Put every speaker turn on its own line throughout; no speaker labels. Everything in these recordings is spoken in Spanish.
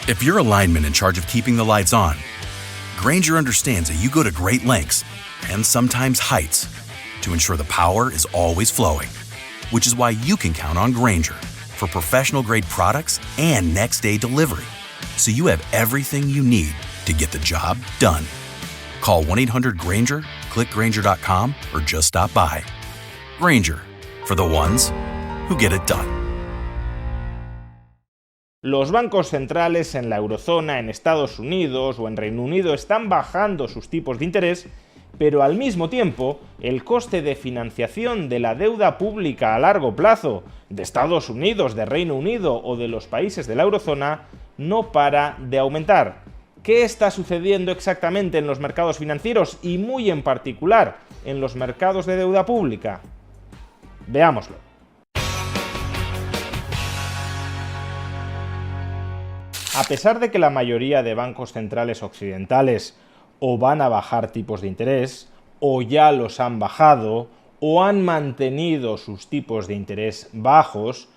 If you're a lineman in charge of keeping the lights on, Grainger understands that you go to great lengths and sometimes heights to ensure the power is always flowing, which is why you can count on Grainger for professional-grade products and next-day delivery, so you have everything you need to get the job done. Call 1-800-GRAINGER, click Grainger.com, or just stop by. Grainger, for the ones who get it done.
Los bancos centrales en la eurozona, en Estados Unidos o en Reino Unido están bajando sus tipos de interés, pero al mismo tiempo el coste de financiación de la deuda pública a largo plazo de Estados Unidos, de Reino Unido o de los países de la eurozona no para de aumentar. ¿Qué está sucediendo exactamente en los mercados financieros y muy en particular en los mercados de deuda pública? Veámoslo. A pesar de que la mayoría de bancos centrales occidentales o van a bajar tipos de interés, o ya los han bajado, o han mantenido sus tipos de interés bajos,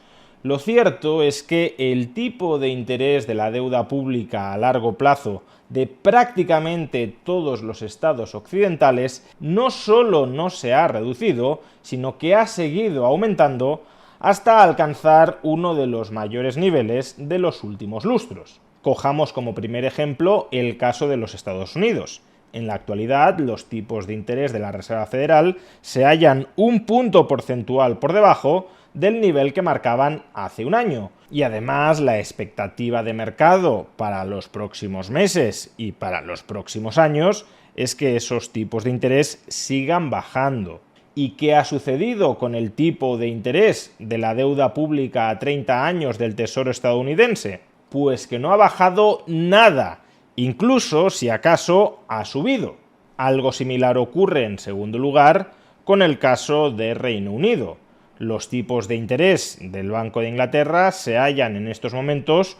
lo cierto es que el tipo de interés de la deuda pública a largo plazo de prácticamente todos los estados occidentales no solo no se ha reducido, sino que ha seguido aumentando hasta alcanzar uno de los mayores niveles de los últimos lustros. Cojamos como primer ejemplo el caso de los Estados Unidos. En la actualidad, los tipos de interés de la Reserva Federal se hallan un punto porcentual por debajo del nivel que marcaban hace un año. Y además, la expectativa de mercado para los próximos meses y para los próximos años es que esos tipos de interés sigan bajando. ¿Y qué ha sucedido con el tipo de interés de la deuda pública a 30 años del Tesoro estadounidense? Pues que no ha bajado nada, incluso si acaso ha subido. Algo similar ocurre, en segundo lugar, con el caso de Reino Unido. Los tipos de interés del Banco de Inglaterra se hallan en estos momentos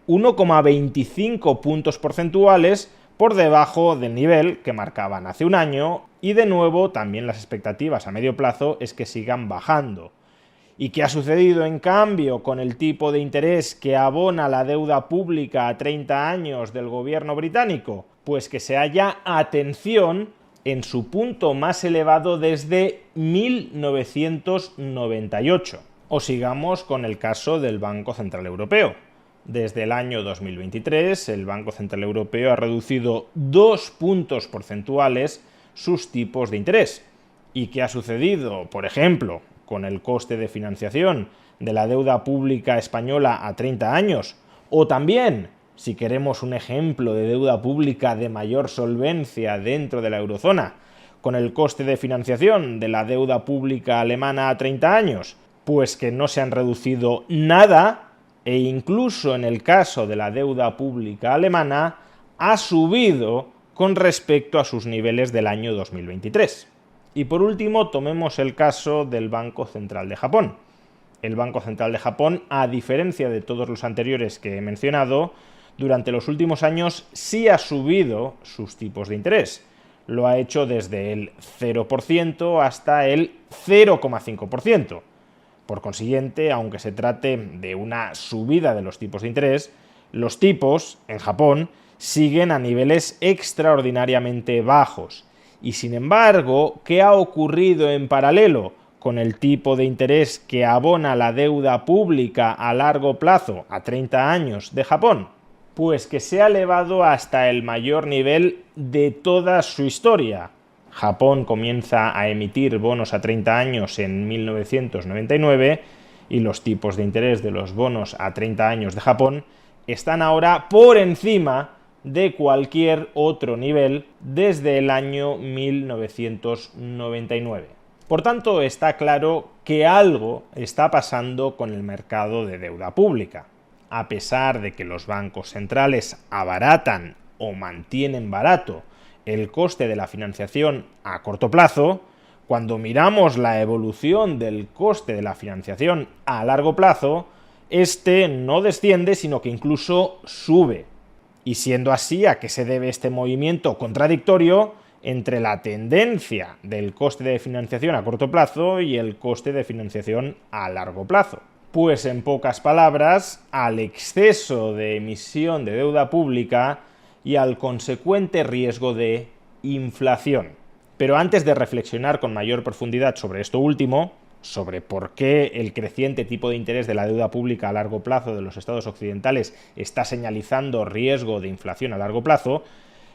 1,25 puntos porcentuales por debajo del nivel que marcaban hace un año, y de nuevo también las expectativas a medio plazo es que sigan bajando. ¿Y qué ha sucedido en cambio con el tipo de interés que abona la deuda pública a 30 años del gobierno británico? Pues que se halla, atención, en su punto más elevado desde 1998. O sigamos con el caso del Banco Central Europeo. Desde el año 2023, el Banco Central Europeo ha reducido 2 puntos porcentuales sus tipos de interés. ¿Y qué ha sucedido, por ejemplo, con el coste de financiación de la deuda pública española a 30 años? O también, si queremos un ejemplo de deuda pública de mayor solvencia dentro de la eurozona, con el coste de financiación de la deuda pública alemana a 30 años, pues que no se han reducido nada, e incluso en el caso de la deuda pública alemana ha subido con respecto a sus niveles del año 2023. Y por último, tomemos el caso del Banco Central de Japón. El Banco Central de Japón, a diferencia de todos los anteriores que he mencionado, durante los últimos años sí ha subido sus tipos de interés. Lo ha hecho desde el 0% hasta el 0,5%. Por consiguiente, aunque se trate de una subida de los tipos de interés, los tipos, en Japón, siguen a niveles extraordinariamente bajos. Y sin embargo, ¿qué ha ocurrido en paralelo con el tipo de interés que abona la deuda pública a largo plazo, a 30 años, de Japón? Pues que se ha elevado hasta el mayor nivel de toda su historia. Japón comienza a emitir bonos a 30 años en 1999 y los tipos de interés de los bonos a 30 años de Japón están ahora por encima de cualquier otro nivel desde el año 1999. Por tanto, está claro que algo está pasando con el mercado de deuda pública. A pesar de que los bancos centrales abaratan o mantienen barato el coste de la financiación a corto plazo, cuando miramos la evolución del coste de la financiación a largo plazo, este no desciende, sino que incluso sube. Y siendo así, ¿a qué se debe este movimiento contradictorio entre la tendencia del coste de financiación a corto plazo y el coste de financiación a largo plazo? Pues en pocas palabras, al exceso de emisión de deuda pública y al consecuente riesgo de inflación. Pero antes de reflexionar con mayor profundidad sobre esto último, sobre por qué el creciente tipo de interés de la deuda pública a largo plazo de los estados occidentales está señalizando riesgo de inflación a largo plazo,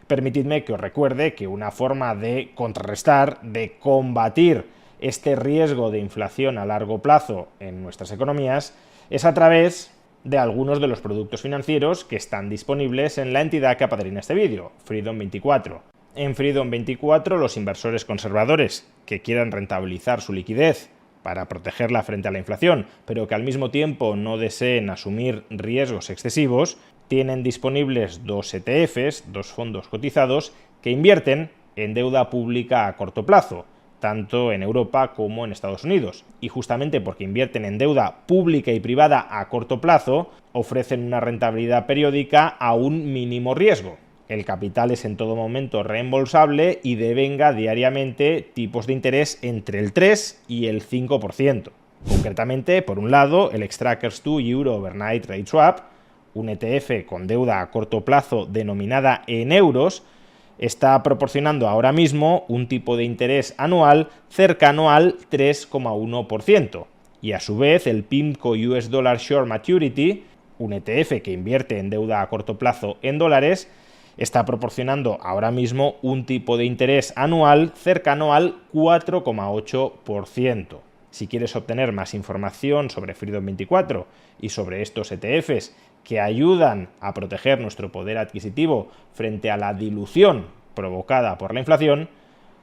permitidme que os recuerde que una forma de contrarrestar, de combatir este riesgo de inflación a largo plazo en nuestras economías es a través de algunos de los productos financieros que están disponibles en la entidad que apadrina este vídeo, Freedom24. En Freedom24, los inversores conservadores que quieran rentabilizar su liquidez para protegerla frente a la inflación, pero que al mismo tiempo no deseen asumir riesgos excesivos, tienen disponibles dos ETFs, dos fondos cotizados, que invierten en deuda pública a corto plazo, tanto en Europa como en Estados Unidos. Y justamente porque invierten en deuda pública y privada a corto plazo, ofrecen una rentabilidad periódica a un mínimo riesgo. El capital es en todo momento reembolsable y devenga diariamente tipos de interés entre el 3 y el 5%. Concretamente, por un lado, el Xtrackers 2 Euro Overnight Rate Swap, un ETF con deuda a corto plazo denominada en euros, está proporcionando ahora mismo un tipo de interés anual cercano al 3,1%. Y a su vez, el PIMCO US Dollar Short Maturity, un ETF que invierte en deuda a corto plazo en dólares, está proporcionando ahora mismo un tipo de interés anual cercano al 4,8%. Si quieres obtener más información sobre Freedom24 y sobre estos ETFs que ayudan a proteger nuestro poder adquisitivo frente a la dilución provocada por la inflación,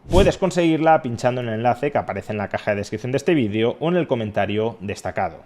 puedes conseguirla pinchando en el enlace que aparece en la caja de descripción de este vídeo o en el comentario destacado.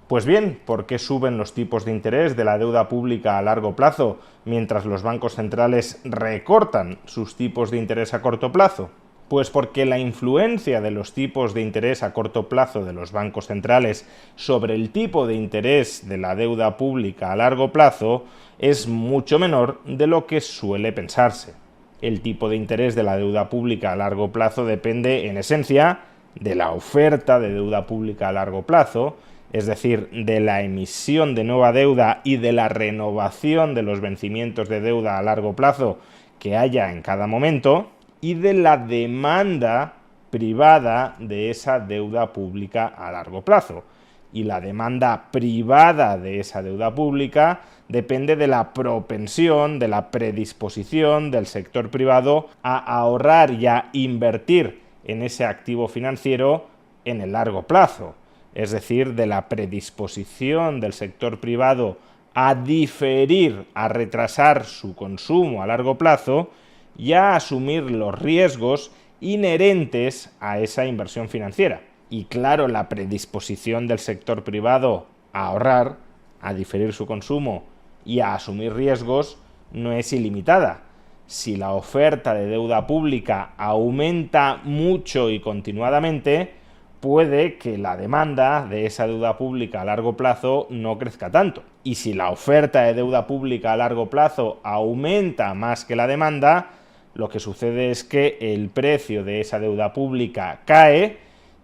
Pues bien, ¿por qué suben los tipos de interés de la deuda pública a largo plazo mientras los bancos centrales recortan sus tipos de interés a corto plazo? Pues porque la influencia de los tipos de interés a corto plazo de los bancos centrales sobre el tipo de interés de la deuda pública a largo plazo es mucho menor de lo que suele pensarse. El tipo de interés de la deuda pública a largo plazo depende, en esencia, de la oferta de deuda pública a largo plazo, es decir, de la emisión de nueva deuda y de la renovación de los vencimientos de deuda a largo plazo que haya en cada momento, y de la demanda privada de esa deuda pública a largo plazo. Y la demanda privada de esa deuda pública depende de la propensión, de la predisposición del sector privado a ahorrar y a invertir en ese activo financiero en el largo plazo. Es decir, de la predisposición del sector privado a diferir, a retrasar su consumo a largo plazo y a asumir los riesgos inherentes a esa inversión financiera. Y claro, la predisposición del sector privado a ahorrar, a diferir su consumo y a asumir riesgos no es ilimitada. Si la oferta de deuda pública aumenta mucho y continuadamente, puede que la demanda de esa deuda pública a largo plazo no crezca tanto. Y si la oferta de deuda pública a largo plazo aumenta más que la demanda, lo que sucede es que el precio de esa deuda pública cae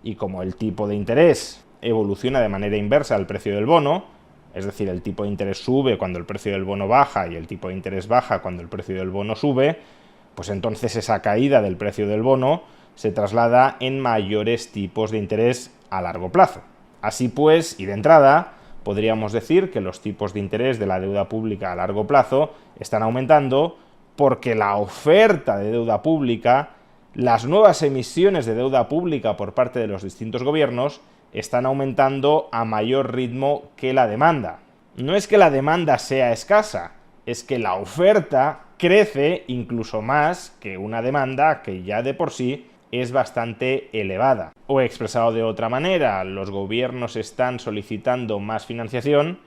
y como el tipo de interés evoluciona de manera inversa al precio del bono, es decir, el tipo de interés sube cuando el precio del bono baja y el tipo de interés baja cuando el precio del bono sube, pues entonces esa caída del precio del bono se traslada en mayores tipos de interés a largo plazo. Así pues, y de entrada, podríamos decir que los tipos de interés de la deuda pública a largo plazo están aumentando porque la oferta de deuda pública, las nuevas emisiones de deuda pública por parte de los distintos gobiernos están aumentando a mayor ritmo que la demanda. No es que la demanda sea escasa, es que la oferta crece incluso más que una demanda que ya de por sí es bastante elevada. O expresado de otra manera, los gobiernos están solicitando más financiación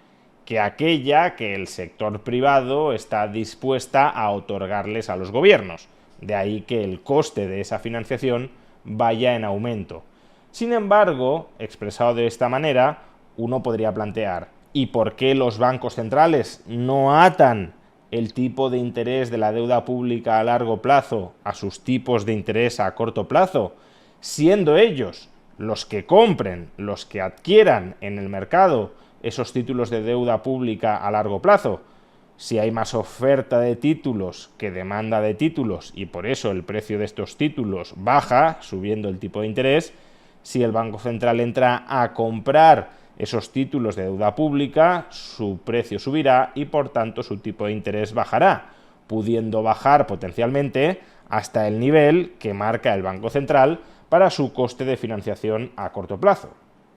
que aquella que el sector privado está dispuesta a otorgarles a los gobiernos. De ahí que el coste de esa financiación vaya en aumento. Sin embargo, expresado de esta manera, uno podría plantear, ¿y por qué los bancos centrales no atan el tipo de interés de la deuda pública a largo plazo a sus tipos de interés a corto plazo, siendo ellos los que compren, los que adquieran en el mercado esos títulos de deuda pública a largo plazo, si hay más oferta de títulos que demanda de títulos y por eso el precio de estos títulos baja, subiendo el tipo de interés, si el Banco Central entra a comprar esos títulos de deuda pública, su precio subirá y por tanto su tipo de interés bajará, pudiendo bajar potencialmente hasta el nivel que marca el Banco Central para su coste de financiación a corto plazo.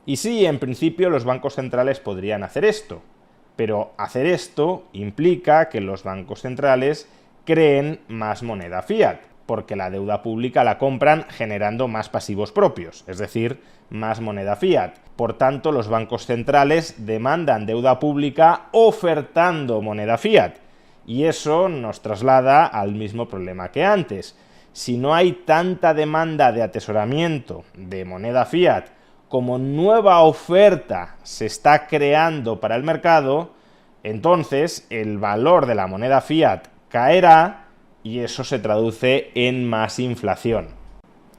Y sí, en principio los bancos centrales podrían hacer esto, pero hacer esto implica que los bancos centrales creen más moneda fiat, porque la deuda pública la compran generando más pasivos propios, es decir, más moneda fiat. Por tanto, los bancos centrales demandan deuda pública ofertando moneda fiat, y eso nos traslada al mismo problema que antes. Si no hay tanta demanda de atesoramiento de moneda fiat como nueva oferta se está creando para el mercado, entonces el valor de la moneda fiat caerá y eso se traduce en más inflación.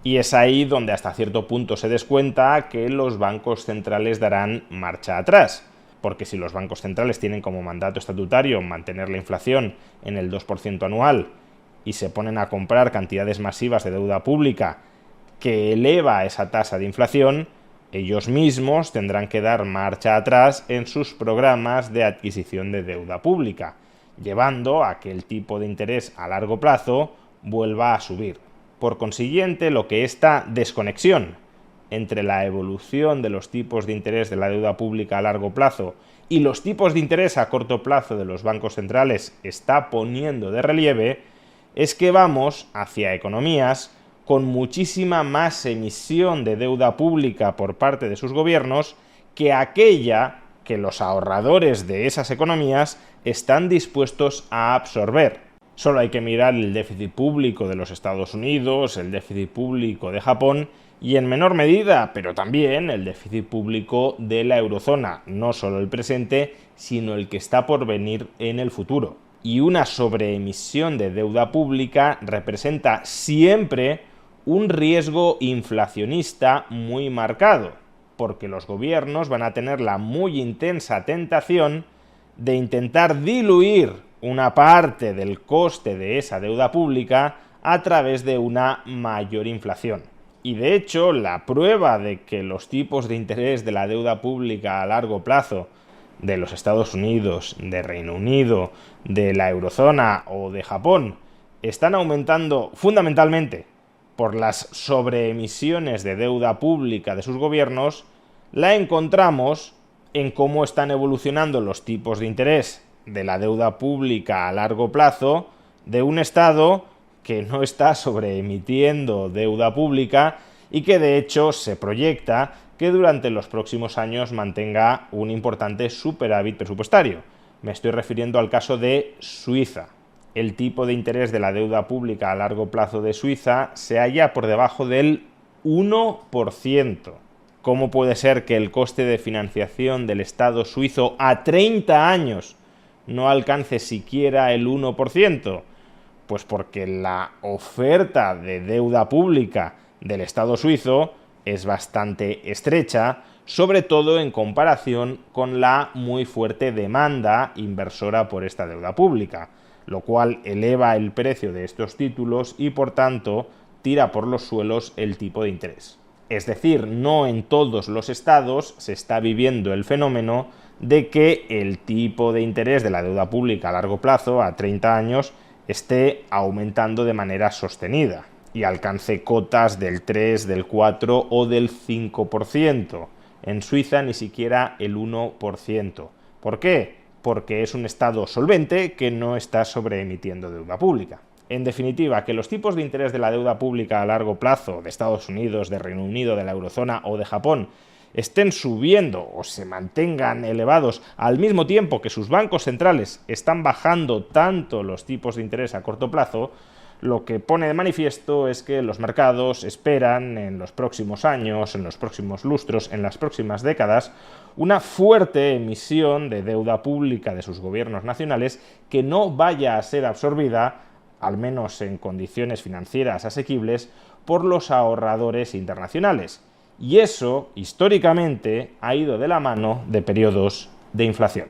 Y es ahí donde hasta cierto punto se descuenta que los bancos centrales darán marcha atrás, porque si los bancos centrales tienen como mandato estatutario mantener la inflación en el 2% anual y se ponen a comprar cantidades masivas de deuda pública que eleva esa tasa de inflación, ellos mismos tendrán que dar marcha atrás en sus programas de adquisición de deuda pública, llevando a que el tipo de interés a largo plazo vuelva a subir. Por consiguiente, lo que esta desconexión entre la evolución de los tipos de interés de la deuda pública a largo plazo y los tipos de interés a corto plazo de los bancos centrales está poniendo de relieve es que vamos hacia economías con muchísima más emisión de deuda pública por parte de sus gobiernos que aquella que los ahorradores de esas economías están dispuestos a absorber. Solo hay que mirar el déficit público de los Estados Unidos, el déficit público de Japón y en menor medida, pero también el déficit público de la eurozona, no solo el presente, sino el que está por venir en el futuro. Y una sobreemisión de deuda pública representa siempre un riesgo inflacionista muy marcado, porque los gobiernos van a tener la muy intensa tentación de intentar diluir una parte del coste de esa deuda pública a través de una mayor inflación. Y de hecho, la prueba de que los tipos de interés de la deuda pública a largo plazo de los Estados Unidos, de Reino Unido, de la eurozona o de Japón están aumentando fundamentalmente por las sobreemisiones de deuda pública de sus gobiernos, la encontramos en cómo están evolucionando los tipos de interés de la deuda pública a largo plazo de un Estado que no está sobreemitiendo deuda pública y que de hecho se proyecta que durante los próximos años mantenga un importante superávit presupuestario. Me estoy refiriendo al caso de Suiza. El tipo de interés de la deuda pública a largo plazo de Suiza se halla por debajo del 1%. ¿Cómo puede ser que el coste de financiación del Estado suizo a 30 años no alcance siquiera el 1%? Pues porque la oferta de deuda pública del Estado suizo es bastante estrecha, sobre todo en comparación con la muy fuerte demanda inversora por esta deuda pública, lo cual eleva el precio de estos títulos y por tanto tira por los suelos el tipo de interés. Es decir, no en todos los estados se está viviendo el fenómeno de que el tipo de interés de la deuda pública a largo plazo, a 30 años, esté aumentando de manera sostenida y alcance cotas del 3, del 4 o del 5%. En Suiza ni siquiera el 1%. ¿Por qué? Porque es un estado solvente que no está sobreemitiendo deuda pública. En definitiva, que los tipos de interés de la deuda pública a largo plazo de Estados Unidos, de Reino Unido, de la eurozona o de Japón estén subiendo o se mantengan elevados al mismo tiempo que sus bancos centrales están bajando tanto los tipos de interés a corto plazo, lo que pone de manifiesto es que los mercados esperan en los próximos años, en los próximos lustros, en las próximas décadas, una fuerte emisión de deuda pública de sus gobiernos nacionales que no vaya a ser absorbida, al menos en condiciones financieras asequibles, por los ahorradores internacionales. y eso, históricamente, ha ido de la mano de periodos de inflación.